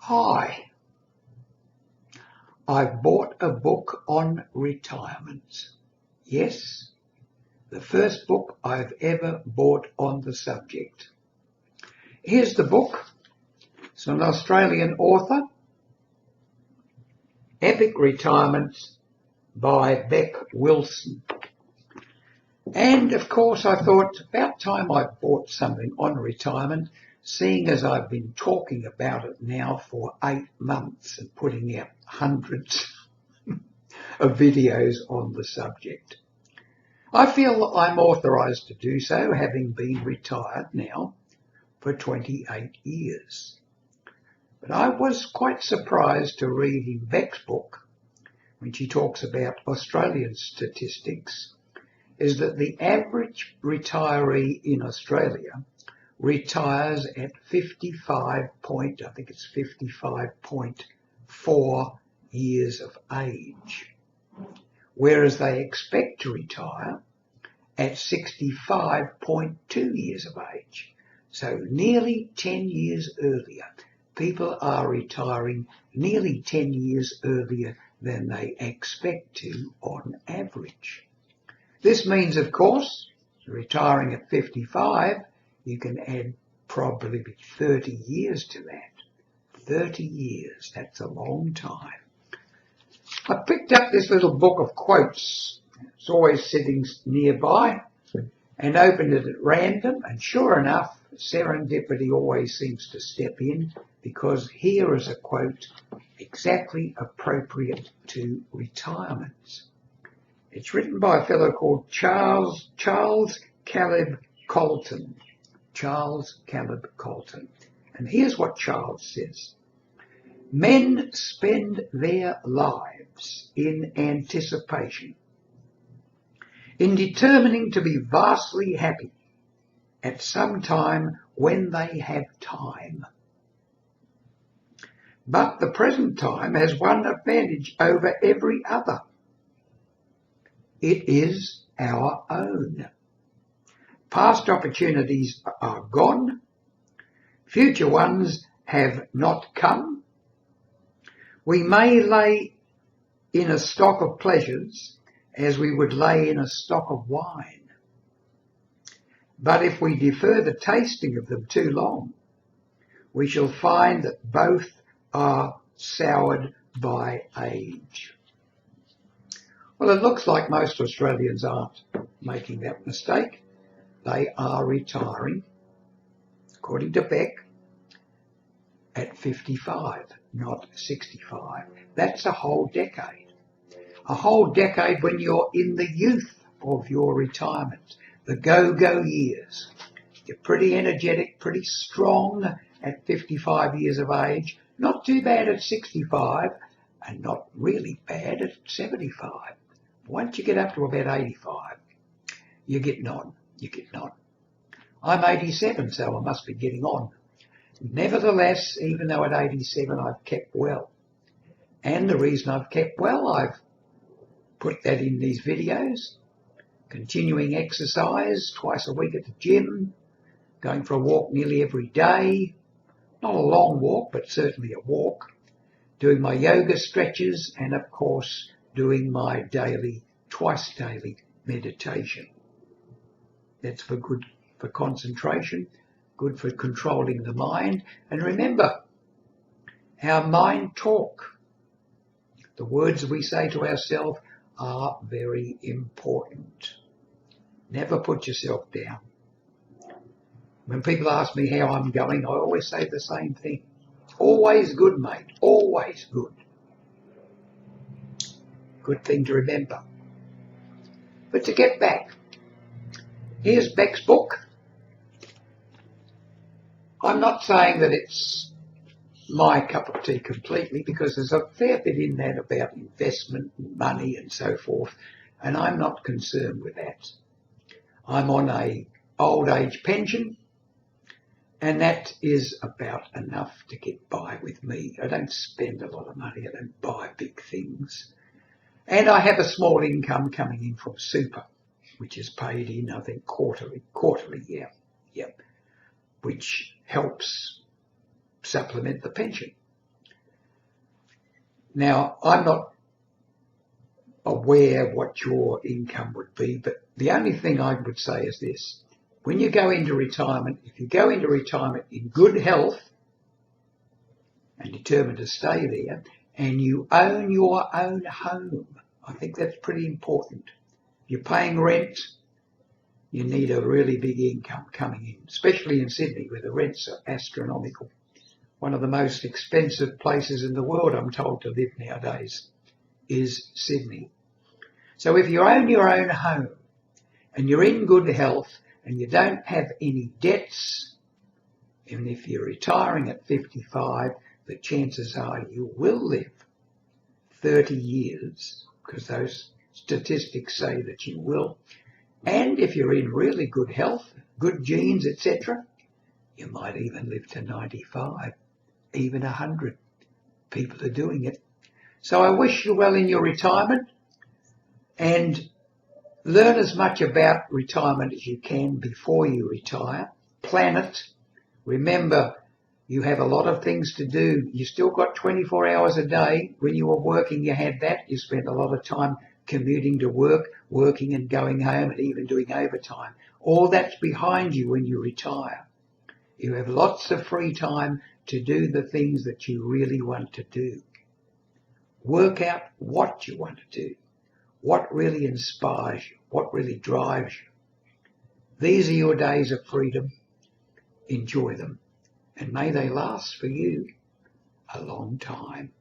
Hi, I've bought a book on retirement. Yes, the first book I've ever bought on the subject. Here's the book. It's an Australian author, Epic Retirement by Beck Wilson. And of course I thought about time I bought something on retirement, seeing as I've been talking about it now for 8 months and putting out hundreds of videos on the subject. I feel that I'm authorised to do so, having been retired now for 28 years. But I was quite surprised to read in Beck's book, when she talks about Australian statistics, is that the average retiree in Australia retires at 55.4 years of age, whereas they expect to retire at 65.2 years of age. So nearly 10 years earlier. People are retiring nearly 10 years earlier than they expect to on average. This means, of course, retiring at 55, you can add probably 30 years to that. 30 years, that's a long time. I picked up this little book of quotes. It's always sitting nearby, and opened it at random, and sure enough, serendipity always seems to step in, because here is a quote exactly appropriate to retirement. It's written by a fellow called Charles Caleb Colton. Charles Caleb Colton. And here's what Charles says. Men spend their lives in anticipation, in determining to be vastly happy at some time when they have time. But the present time has one advantage over every other. It is our own. Past opportunities are gone. Future ones have not come. We may lay in a stock of pleasures as we would lay in a stock of wine. But if we defer the tasting of them too long, we shall find that both are soured by age. Well, it looks like most Australians aren't making that mistake. They are retiring, according to Beck, at 55, not 65. That's a whole decade. A whole decade when you're in the youth of your retirement, the go-go years. You're pretty energetic, pretty strong at 55 years of age, not too bad at 65, and not really bad at 75. Once you get up to about 85, you're getting on. I'm 87, so I must be getting on. Nevertheless, even though at 87 I've kept well. And the reason I've kept well, I've put that in these videos. Continuing exercise twice a week at the gym, going for a walk nearly every day. Not a long walk, but certainly a walk. Doing my yoga stretches, and of course doing my twice daily meditation. That's for concentration, good for controlling the mind. And remember, our mind talk. The words we say to ourselves are very important. Never put yourself down. When people ask me how I'm going, I always say the same thing. Always good, mate. Always good. Good thing to remember. But to get back, here's Beck's book. I'm not saying that it's my cup of tea completely, because there's a fair bit in that about investment and money and so forth, and I'm not concerned with that. I'm on a old age pension, and that is about enough to get by with me. I don't spend a lot of money. I don't buy big things. And I have a small income coming in from super, which is paid in, I think, quarterly, which helps supplement the pension. Now, I'm not aware what your income would be, but the only thing I would say is this. When you go into retirement, if you go into retirement in good health and determined to stay there, and you own your own home, I think that's pretty important. If you're paying rent, you need a really big income coming in, especially in Sydney where the rents are astronomical. One of the most expensive places in the world, I'm told, to live nowadays is Sydney. So if you own your own home and you're in good health and you don't have any debts, even if you're retiring at 55, the chances are you will live 30 years, because those statistics say that you will. And if you're in really good health, good genes, etc., you might even live to 95, even 100. People are doing it. So I wish you well in your retirement, and learn as much about retirement as you can before you retire. Plan it. Remember, you have a lot of things to do. You still got 24 hours a day. When you were working, you had that. You spent a lot of time commuting to work, working and going home, and even doing overtime. All that's behind you when you retire. You have lots of free time to do the things that you really want to do. Work out what you want to do, what really inspires you, what really drives you. These are your days of freedom. Enjoy them, and may they last for you a long time.